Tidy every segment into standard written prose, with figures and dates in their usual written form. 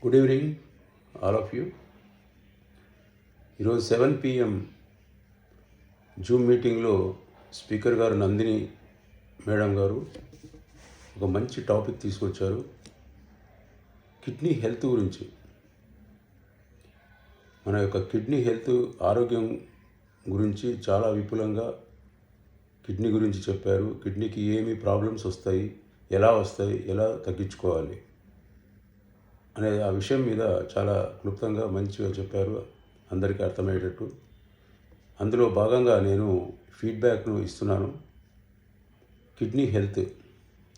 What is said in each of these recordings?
Good evening all of you. ఈరోజు 7 PM Zoom మీటింగ్లో speaker గారు నందిని మేడం గారు ఒక మంచి టాపిక్ తీసుకొచ్చారు. కిడ్నీ హెల్త్ గురించి, మన యొక్క కిడ్నీ హెల్త్ ఆరోగ్యం గురించి చాలా విపులంగా కిడ్నీ గురించి చెప్పారు. కిడ్నీకి ఏమి ప్రాబ్లమ్స్ వస్తాయి, ఎలా తగ్గించుకోవాలి అనే ఆ విషయం మీద చాలా క్లుప్తంగా మంచిగా చెప్పారు, అందరికీ అర్థమయ్యేటట్టు. అందులో భాగంగా నేను ఫీడ్బ్యాక్ను ఇస్తున్నాను. కిడ్నీ హెల్త్,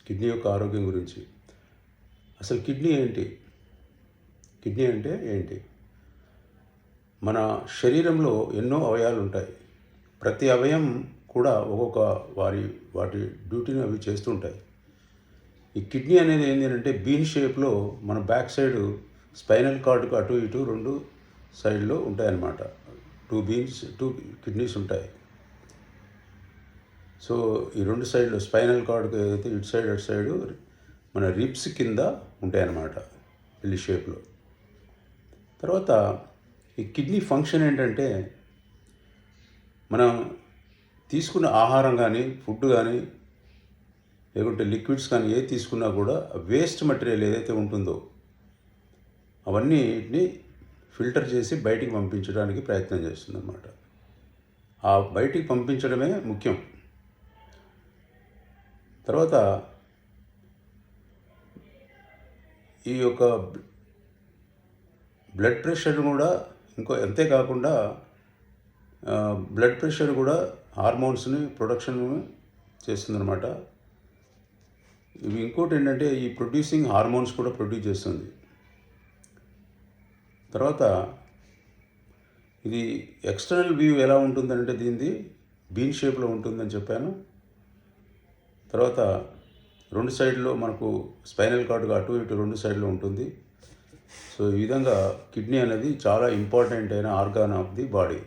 కిడ్నీ యొక్క ఆరోగ్యం గురించి. అసలు కిడ్నీ ఏంటి? కిడ్నీ అంటే ఏంటి? మన శరీరంలో ఎన్నో అవయవాలు ఉంటాయి. ప్రతి అవయం కూడా ఒక్కొక్క వాటి డ్యూటీని అవి చేస్తుంటాయి. ఈ కిడ్నీ అనేది ఏంటి అంటే బీన్ షేప్లో మన బ్యాక్ సైడ్ స్పైనల్ కార్డుకు అటు ఇటు రెండు సైడ్లో ఉంటాయన్నమాట. టూ కిడ్నీస్ ఉంటాయి. సో ఈ రెండు సైడ్లో స్పైనల్ కార్డుకు ఏదైతే ఇటు సైడ్ మన రిబ్స్ కింద ఉంటాయన్నమాట, ఎల్ షేప్లో. తర్వాత ఈ కిడ్నీ ఫంక్షన్ ఏంటంటే, మనం తీసుకున్న ఆహారం కానీ, ఫుడ్ కానీ, లేకుంటే లిక్విడ్స్ కానీ ఏది తీసుకున్నా కూడా వేస్ట్ మెటీరియల్ ఏదైతే ఉంటుందో అవన్నీటిని ఫిల్టర్ చేసి బయటికి పంపించడానికి ప్రయత్నం చేస్తుందన్నమాట. ఆ బయటికి పంపించడమే ముఖ్యం. తర్వాత ఈ యొక్క బ్లడ్ ప్రెషర్ కూడా అంతేకాకుండా బ్లడ్ ప్రెషర్ కూడా హార్మోన్స్ని ప్రొడక్షన్ చేస్తుందన్నమాట. ఇవి ఇంకోటి ఏంటంటే ఈ ప్రొడ్యూసింగ్ హార్మోన్స్ కూడా ప్రొడ్యూస్ చేస్తుంది. తర్వాత ఇది ఎక్స్టర్నల్ వ్యూ ఎలా ఉంటుందంటే దీనిది బీన్ షేప్లో ఉంటుందని చెప్పాను. తర్వాత రెండు సైడ్లో మనకు స్పైనల్ కార్డుగా అటు ఇటు రెండు సైడ్లో ఉంటుంది. సో ఈ విధంగా కిడ్నీ అనేది చాలా ఇంపార్టెంట్ అయిన ఆర్గాన్ ఆఫ్ ది బాడీ.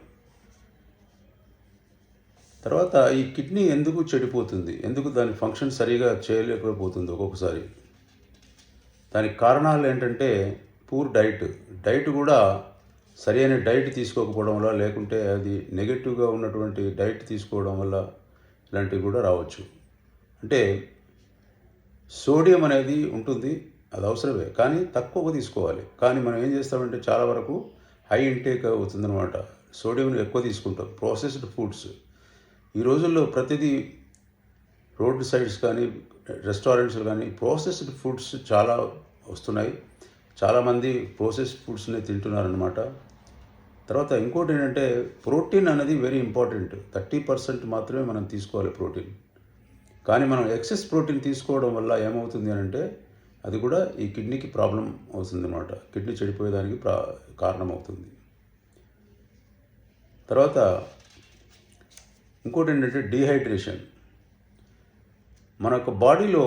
తర్వాత ఈ కిడ్నీ ఎందుకు చెడిపోతుంది, ఎందుకు దాని ఫంక్షన్ సరిగా చేయలేకపోతుంది ఒక్కొక్కసారి? దానికి కారణాలు ఏంటంటే పూర్ డైట్ కూడా సరైన డైట్ తీసుకోకపోవడం వల్ల, లేకుంటే అది నెగటివ్గా ఉన్నటువంటి డైట్ తీసుకోవడం వల్ల ఇలాంటివి కూడా రావచ్చు. అంటే సోడియం అనేది ఉంటుంది, అది అవసరమే, కానీ తక్కువగా తీసుకోవాలి. కానీ మనం ఏం చేస్తామంటే చాలా వరకు హై ఇంటేక్ అవుతుందన్నమాట. సోడియంని ఎక్కువ తీసుకుంటాం. ప్రాసెస్డ్ ఫుడ్స్ ఈ రోజుల్లో ప్రతిదీ రోడ్ సైడ్స్ కానీ, రెస్టారెంట్స్ కానీ ప్రాసెస్డ్ ఫుడ్స్ చాలా వస్తున్నాయి. చాలామంది ప్రాసెస్డ్ ఫుడ్స్ని తింటున్నారనమాట. తర్వాత ఇంకోటి ఏంటంటే ప్రోటీన్ అనేది వెరీ ఇంపార్టెంట్. 30% మాత్రమే మనం తీసుకోవాలి ప్రోటీన్. కానీ మనం ఎక్సెస్ ప్రోటీన్ తీసుకోవడం వల్ల ఏమవుతుంది అని అంటే అది కూడా ఈ కిడ్నీకి ప్రాబ్లం అవుతుంది అనమాట. కిడ్నీ చెడిపోయేదానికి కారణం అవుతుంది. తర్వాత ఇంకోటి ఏంటంటే డీహైడ్రేషన్. మన యొక్క బాడీలో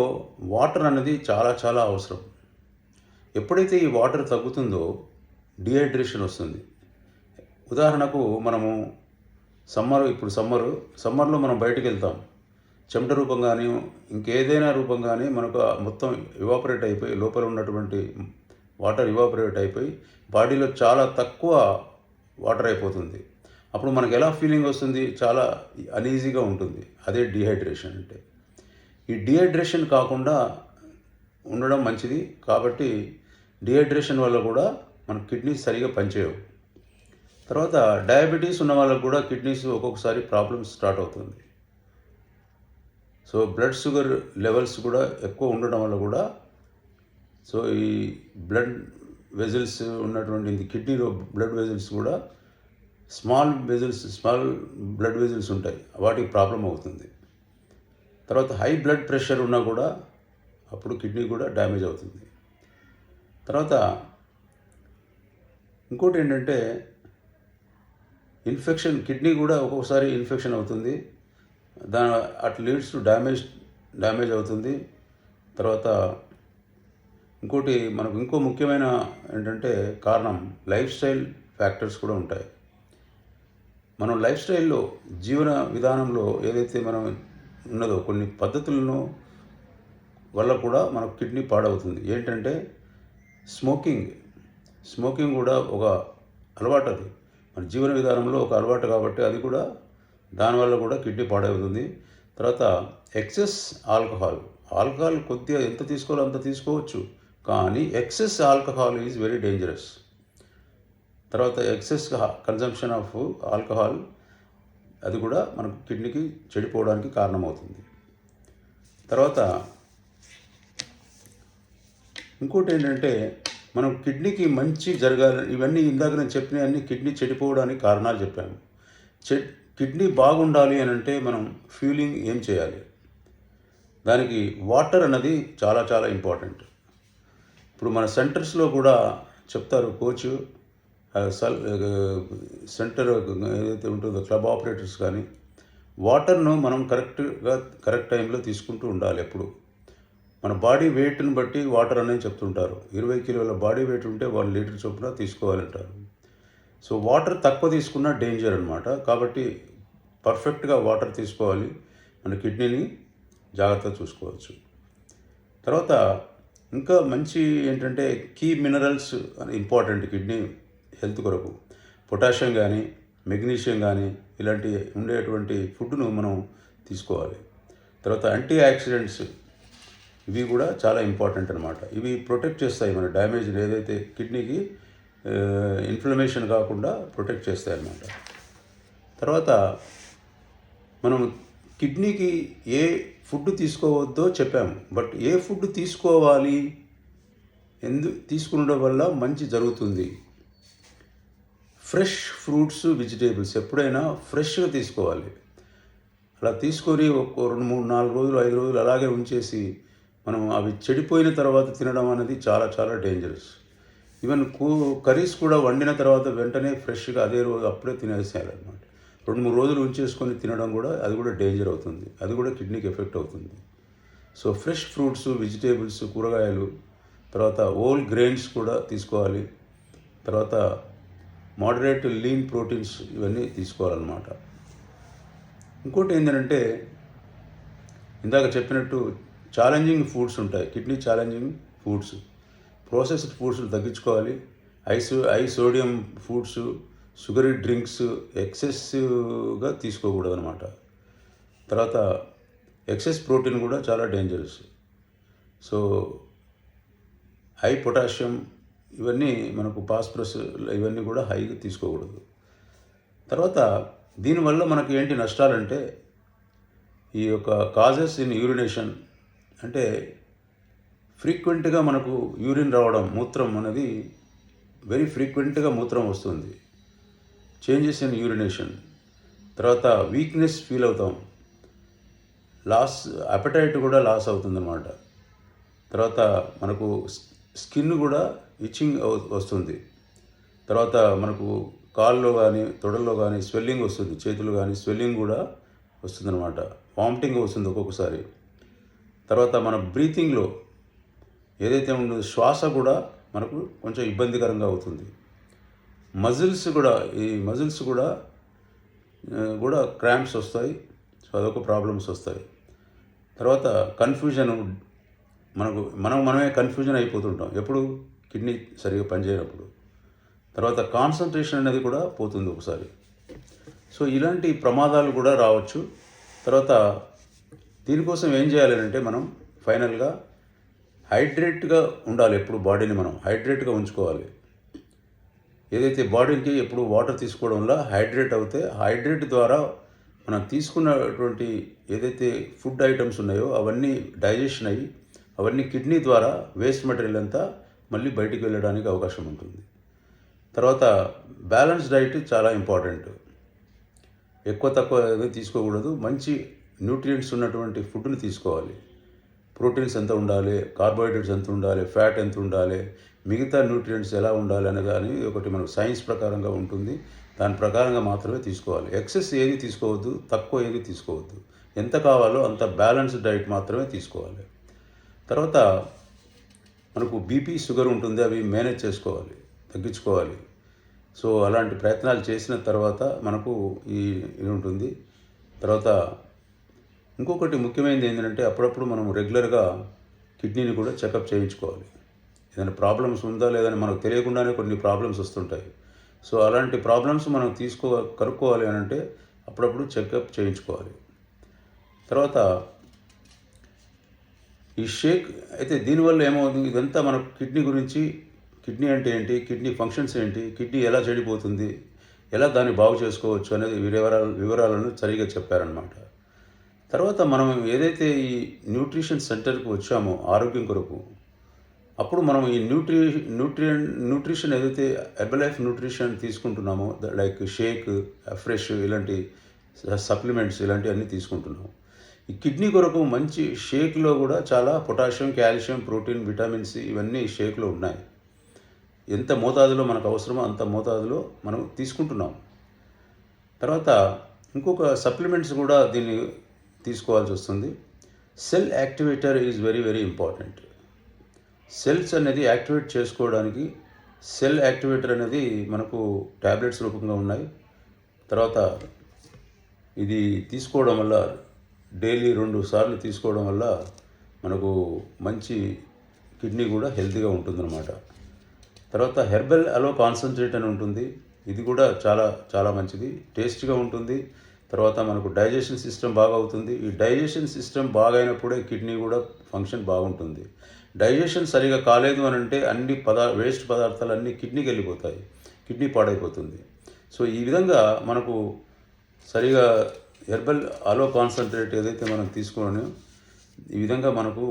వాటర్ అనేది చాలా అవసరం. ఎప్పుడైతే ఈ వాటర్ తగ్గుతుందో డీహైడ్రేషన్ వస్తుంది. ఉదాహరణకు మనము ఇప్పుడు సమ్మర్లో మనం బయటికి వెళ్తాం. చెమట రూపంగానే ఇంకేదైనా రూపంగానే మనకు మొత్తం ఇవాపరేట్ అయిపోయి, లోపల ఉన్నటువంటి వాటర్ ఇవాపరేట్ అయిపోయి బాడీలో చాలా తక్కువ వాటర్ అయిపోతుంది. అప్పుడు మనకు ఎలా ఫీలింగ్ వస్తుంది? చాలా అనీజీగా ఉంటుంది. అదే డీహైడ్రేషన్ అంటే. ఈ డీహైడ్రేషన్ కాకుండా ఉండడం మంచిది. కాబట్టి డీహైడ్రేషన్ వల్ల కూడా మన కిడ్నీస్ సరిగా పనిచేయవు. తర్వాత డయాబెటీస్ ఉన్న వాళ్ళకు కూడా కిడ్నీస్ ఒక్కొక్కసారి ప్రాబ్లమ్స్ స్టార్ట్ అవుతుంది. సో బ్లడ్ షుగర్ లెవెల్స్ కూడా ఎక్కువ ఉండడం వల్ల కూడా, సో ఈ బ్లడ్ వెజల్స్ ఉన్నటువంటి కిడ్నీలో బ్లడ్ వెజల్స్ కూడా స్మాల్ బ్లడ్ వెజల్స్ ఉంటాయి, వాటికి ప్రాబ్లం అవుతుంది. తర్వాత హై బ్లడ్ ప్రెషర్ ఉన్నా కూడా అప్పుడు కిడ్నీ కూడా డ్యామేజ్ అవుతుంది. తర్వాత ఇంకోటి ఏంటంటే ఇన్ఫెక్షన్. కిడ్నీ కూడా ఒక్కొక్కసారి ఇన్ఫెక్షన్ అవుతుంది. అట్ లీడ్స్ టు డ్యామేజ్ అవుతుంది. తర్వాత ఇంకోటి మనకు ఇంకో ముఖ్యమైన ఏంటంటే కారణం లైఫ్ స్టైల్ ఫ్యాక్టర్స్ కూడా ఉంటాయి. మనం లైఫ్ స్టైల్లో, జీవన విధానంలో ఏదైతే మనం ఉన్నదో కొన్ని పద్ధతులను వల్ల కూడా మనకు కిడ్నీ పాడవుతుంది. ఏంటంటే స్మోకింగ్. స్మోకింగ్ కూడా ఒక అలవాటు, అది మన జీవన విధానంలో ఒక అలవాటు కాబట్టి అది కూడా దానివల్ల కూడా కిడ్నీ పాడవుతుంది. తర్వాత ఎక్సెస్ ఆల్కహాల్ కొద్దిగా ఎంత తీసుకోవాలో అంత తీసుకోవచ్చు, కానీ excess alcohol is very dangerous. తర్వాత ఎక్సెస్ కన్జంప్షన్ ఆఫ్ ఆల్కహాల్ అది కూడా మనకు కిడ్నీకి చెడిపోవడానికి కారణమవుతుంది. తర్వాత ఇంకోటి ఏంటంటే, మనం కిడ్నీకి మంచి జరగాలి, ఇవన్నీ ఇందాక నేను చెప్పినవన్నీ కిడ్నీ చెడిపోవడానికి కారణాలు చెప్పాను. కిడ్నీ బాగుండాలి అని అంటే మనం ఫ్యూలింగ్ ఏం చేయాలి, దానికి వాటర్ అన్నది చాలా చాలా ఇంపార్టెంట్. ఇప్పుడు మన సెంటర్స్లో కూడా చెప్తారు కోచ్, సెంటర్ ఏదైతే ఉంటుందో క్లబ్ ఆపరేటర్స్ కానీ, వాటర్ను మనం కరెక్ట్ టైంలో తీసుకుంటూ ఉండాలి. ఎప్పుడు మన బాడీ వెయిట్ని బట్టి వాటర్ అనేది చెప్తుంటారు. 20 కిలోల బాడీ వెయిట్ ఉంటే 1 లీటర్ చొప్పున తీసుకోవాలంటారు. సో వాటర్ తక్కువ తీసుకున్నా డేంజర్ అనమాట. కాబట్టి పర్ఫెక్ట్గా వాటర్ తీసుకోవాలి, మన కిడ్నీని జాగ్రత్తగా చూసుకోవచ్చు. తర్వాత ఇంకా మంచి ఏంటంటే key minerals important kidney health కొరకు. పొటాషియం కానీ, మెగ్నీషియం కానీ ఇలాంటి ఉండేటువంటి ఫుడ్ను మనం తీసుకోవాలి. తర్వాత యాంటీ ఆక్సిడెంట్స్ ఇవి కూడా చాలా ఇంపార్టెంట్ అనమాట. ఇవి ప్రొటెక్ట్ చేస్తాయి మన డ్యామేజ్ ఏదైతే కిడ్నీకి ఇన్ఫ్లమేషన్ కాకుండా ప్రొటెక్ట్ చేస్తాయి అన్నమాట. తర్వాత మనం కిడ్నీకి ఏ ఫుడ్ తీసుకోవద్దో చెప్పాము, బట్ ఏ ఫుడ్ తీసుకోవాలి, తీసుకునడం వల్ల మంచి జరుగుతుంది. ఫ్రెష్ ఫ్రూట్స్, వెజిటేబుల్స్ ఎప్పుడైనా ఫ్రెష్గా తీసుకోవాలి. అలా తీసుకొని ఒక 2, 3, 4 రోజులు 5 రోజులు అలాగే ఉంచేసి మనం అవి చెడిపోయిన తర్వాత తినడం అనేది చాలా చాలా డేంజరస్. ఈవెన్ కర్రీస్ కూడా వండిన తర్వాత వెంటనే ఫ్రెష్గా అదే రోజు అప్పుడే తినేసేయాలి అనమాట. 2, 3 రోజులు ఉంచేసుకొని తినడం కూడా అది కూడా డేంజర్ అవుతుంది, అది కూడా కిడ్నీకి ఎఫెక్ట్ అవుతుంది. సో ఫ్రెష్ ఫ్రూట్స్, వెజిటేబుల్స్, కూరగాయలు, తర్వాత హోల్ గ్రెయిన్స్ కూడా తీసుకోవాలి. తర్వాత మోడరేట్ లీన్ ప్రోటీన్స్ ఇవన్నీ తీసుకోవాలన్నమాట. ఇంకోటి ఏంటంటే, ఇందాక చెప్పినట్టు ఛాలెంజింగ్ ఫుడ్స్ ఉంటాయి, కిడ్నీ ఛాలెంజింగ్ ఫుడ్స్. ప్రాసెస్డ్ ఫుడ్స్ని తగ్గించుకోవాలి. High sodium foods, sugary drinks ఎక్సెసివ్గా తీసుకోకూడదు అనమాట. తర్వాత ఎక్సెస్ ప్రోటీన్ కూడా చాలా డేంజరస్. సో హై పొటాషియం ఇవన్నీ మనకు ఫాస్ఫరస్ ఇవన్నీ కూడా హైగా తీసుకోకూడదు. తర్వాత దీనివల్ల మనకి ఏంటి నష్టాలంటే, ఈ యొక్క కాజెస్ ఇన్ యూరినేషన్ అంటే ఫ్రీక్వెంట్గా మనకు యూరిన్ రావడం, మూత్రం అనేది వెరీ ఫ్రీక్వెంట్గా మూత్రం వస్తుంది. Changes in urination. తర్వాత వీక్నెస్ ఫీల్ అవుతాం, అపెటైట్ కూడా లాస్ అవుతుందన్నమాట. తర్వాత మనకు స్కిన్ కూడా ఇచ్చింగ్ వస్తుంది. తర్వాత మనకు కాళ్ళలో కానీ తొడల్లో కానీ స్వెల్లింగ్ వస్తుంది, చేతులు కానీ స్వెల్లింగ్ కూడా వస్తుందన్నమాట. వామిటింగ్ వస్తుంది ఒక్కొక్కసారి. తర్వాత మన బ్రీతింగ్లో ఏదైతే ఉంటుందో శ్వాస కూడా మనకు కొంచెం ఇబ్బందికరంగా అవుతుంది. ఈ మజిల్స్ కూడా క్రాంప్స్ వస్తాయి. సో అదొక ప్రాబ్లమ్స్ వస్తాయి. తర్వాత కన్ఫ్యూజన్, మనమే కన్ఫ్యూజన్ అయిపోతుంటాం ఎప్పుడు కిడ్నీ సరిగా పనిచేయనప్పుడు. తర్వాత కాన్సన్ట్రేషన్ అనేది కూడా పోతుంది ఒకసారి. సో ఇలాంటి ప్రమాదాలు కూడా రావచ్చు. తర్వాత దీనికోసం ఏం చేయాలి అంటే, మనం ఫైనల్గా హైడ్రేట్గా ఉండాలి. ఎప్పుడు బాడీని మనం హైడ్రేట్గా ఉంచుకోవాలి. ఏదైతే బాడీకి ఎప్పుడు వాటర్ తీసుకోవడం వల్ల హైడ్రేట్ అవుతే, హైడ్రేట్ ద్వారా మనం తీసుకున్నటువంటి ఏదైతే ఫుడ్ ఐటమ్స్ ఉన్నాయో అవన్నీ డైజెషన్ అయ్యి అవన్నీ కిడ్నీ ద్వారా వేస్ట్ మెటీరియల్ అంతా మళ్ళీ బయటికి వెళ్ళడానికి అవకాశం ఉంటుంది. తర్వాత బ్యాలెన్స్ డైట్ చాలా ఇంపార్టెంట్. ఎక్కువ తక్కువ తీసుకోకూడదు. మంచి న్యూట్రియంట్స్ ఉన్నటువంటి ఫుడ్ని తీసుకోవాలి. ప్రోటీన్స్ ఎంత ఉండాలి, కార్బోహైడ్రేట్స్ ఎంత ఉండాలి, ఫ్యాట్ ఎంత ఉండాలి, మిగతా న్యూట్రియంట్స్ ఎలా ఉండాలి అనేది ఒకటి మనకు సైన్స్ ప్రకారంగా ఉంటుంది. దాని ప్రకారంగా మాత్రమే తీసుకోవాలి. ఎక్సెస్ ఏది తీసుకోవద్దు, తక్కువ ఏది తీసుకోవద్దు. ఎంత కావాలో అంత బ్యాలెన్స్డ్ డైట్ మాత్రమే తీసుకోవాలి. తర్వాత మనకు బీపీ, షుగర్ ఉంటుంది, అవి మేనేజ్ చేసుకోవాలి, తగ్గించుకోవాలి. సో అలాంటి ప్రయత్నాలు చేసిన తర్వాత మనకు ఇది ఉంటుంది. తర్వాత ఇంకొకటి ముఖ్యమైనది ఏంటంటే, అప్పుడప్పుడు మనం రెగ్యులర్గా కిడ్నీని కూడా చెకప్ చేయించుకోవాలి. ఏదైనా ప్రాబ్లమ్స్ ఉందా లేదని మనకు తెలియకుండానే కొన్ని ప్రాబ్లమ్స్ వస్తుంటాయి. సో అలాంటి ప్రాబ్లమ్స్ మనం కనుక్కోవాలి అని అంటే అప్పుడప్పుడు చెకప్ చేయించుకోవాలి. తర్వాత ఈ షేక్ అయితే దీనివల్ల ఏమవుతుంది, ఇదంతా మన కిడ్నీ గురించి, కిడ్నీ అంటే ఏంటి, కిడ్నీ ఫంక్షన్స్ ఏంటి, కిడ్నీ ఎలా చెడిపోతుంది, ఎలా దాన్ని బాగు చేసుకోవచ్చు అనేది వివరాలను సరిగా చెప్పారనమాట. తర్వాత మనం ఏదైతే ఈ న్యూట్రిషన్ సెంటర్కి వచ్చామో ఆరోగ్యం కొరకు, అప్పుడు మనం ఈ న్యూట్రిషన్ ఏదైతే హెర్బలైఫ్ న్యూట్రిషన్ తీసుకుంటున్నామో, లైక్ షేక్, ఫ్రెష్ ఇలాంటి సప్లిమెంట్స్ ఇలాంటివన్నీ తీసుకుంటున్నాము. ఈ కిడ్నీ కొరకు మంచి షేక్లో కూడా చాలా potassium, calcium, protein, vitamin C ఇవన్నీ షేక్లో ఉన్నాయి. ఎంత మోతాదులో మనకు అవసరమో అంత మోతాదులో మనం తీసుకుంటున్నాం. తర్వాత ఇంకొక సప్లిమెంట్స్ కూడా దీన్ని తీసుకోవాల్సి వస్తుంది. Cell activator is very very important. Cells అనేది యాక్టివేట్ చేసుకోవడానికి సెల్ యాక్టివేటర్ అనేది మనకు ట్యాబ్లెట్స్ రూపంగా ఉన్నాయి. తర్వాత ఇది తీసుకోవడం వల్ల డైలీ 2 సార్లు తీసుకోవడం వల్ల మనకు మంచి కిడ్నీ కూడా హెల్తీగా ఉంటుందన్నమాట. తర్వాత హెర్బల్ అలో కాన్సన్ట్రేట్ అని ఉంటుంది. ఇది కూడా చాలా చాలా మంచిది, టేస్ట్గా ఉంటుంది. తర్వాత మనకు డైజెషన్ సిస్టమ్ బాగా అవుతుంది. ఈ డైజెషన్ సిస్టమ్ బాగైనప్పుడే కిడ్నీ కూడా ఫంక్షన్ బాగుంటుంది. డైజెషన్ సరిగా కాలేదు అని అంటే అన్ని వేస్ట్ పదార్థాలు అన్నీ కిడ్నీకి వెళ్ళిపోతాయి, కిడ్నీ పాడైపోతుంది. సో ఈ విధంగా మనకు సరిగా హెర్బల్ అలో కాన్సన్ట్రేట్ ఏదైతే మనం తీసుకొని, ఈ విధంగా మనకు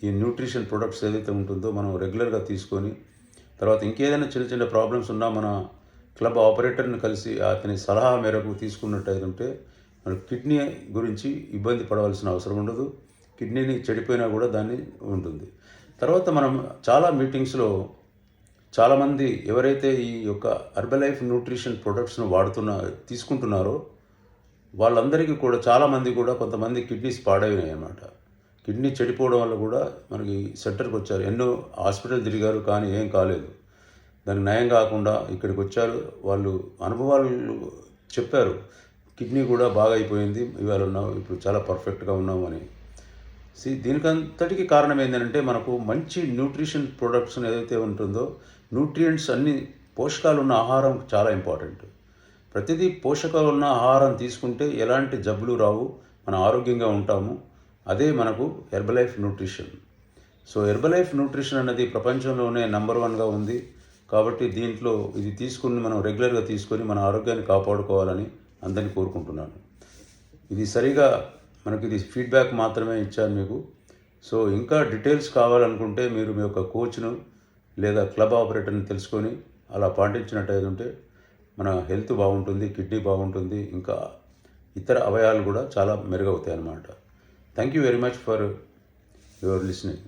ఈ న్యూట్రిషన్ ప్రొడక్ట్స్ ఏదైతే ఉంటుందో మనం రెగ్యులర్గా తీసుకొని, తర్వాత ఇంకేదైనా చిన్న చిన్న ప్రాబ్లమ్స్ ఉన్నా మన క్లబ్ ఆపరేటర్ని కలిసి అతని సలహా మేరకు తీసుకున్నట్టయితే మన కిడ్నీ గురించి ఇబ్బంది పడవలసిన అవసరం ఉండదు. కిడ్నీని చెడిపోయినా కూడా దాన్ని ఉంటుంది. తర్వాత మనం చాలా మీటింగ్స్లో చాలామంది ఎవరైతే ఈ యొక్క హెర్బలైఫ్ న్యూట్రిషన్ ప్రొడక్ట్స్ను తీసుకుంటున్నారో వాళ్ళందరికీ కూడా చాలామంది కూడా కొంతమంది కిడ్నీస్ పాడైనాయి అన్నమాట. కిడ్నీ చెడిపోవడం వల్ల కూడా మనకి సెంటర్కి వచ్చారు, ఎన్నో హాస్పిటల్ తిరిగారు, కానీ ఏం కాలేదు. దానికి నయం కాకుండా ఇక్కడికి వచ్చారు. వాళ్ళు అనుభవాలు చెప్పారు, కిడ్నీ కూడా బాగా అయిపోయింది, ఇవాళ ఉన్నాం, ఇప్పుడు చాలా పర్ఫెక్ట్గా ఉన్నాము అని. దీనికంతటికి కారణం ఏంటంటే మనకు మంచి న్యూట్రిషన్ ప్రొడక్ట్స్ ఏదైతే ఉంటుందో, న్యూట్రియంట్స్ అన్ని పోషకాలు ఉన్న ఆహారం చాలా ఇంపార్టెంట్. ప్రతిదీ పోషకాలు ఉన్న ఆహారం తీసుకుంటే ఎలాంటి జబ్బులు రావు, మనం ఆరోగ్యంగా ఉంటాము. అదే మనకు Herbalife nutrition. So Herbalife nutrition అనేది ప్రపంచంలోనే నెంబర్ 1గా ఉంది. కాబట్టి దీంట్లో ఇది తీసుకుని మనం రెగ్యులర్గా తీసుకొని మన ఆరోగ్యాన్ని కాపాడుకోవాలని అందరినీ కోరుకుంటున్నాను. ఇది సరిగా మనకి ఇది ఫీడ్బ్యాక్ మాత్రమే ఇచ్చాను మీకు. సో ఇంకా డీటెయిల్స్ కావాలనుకుంటే మీరు మీ యొక్క కోచ్ను లేదా క్లబ్ ఆపరేటర్ని తెలుసుకొని అలా పాటించినట్టయితే మన హెల్త్ బాగుంటుంది, కిడ్నీ బాగుంటుంది, ఇంకా ఇతర అవయవాలు కూడా చాలా మెరుగవుతాయి అన్నమాట. Thank you very much for your listening.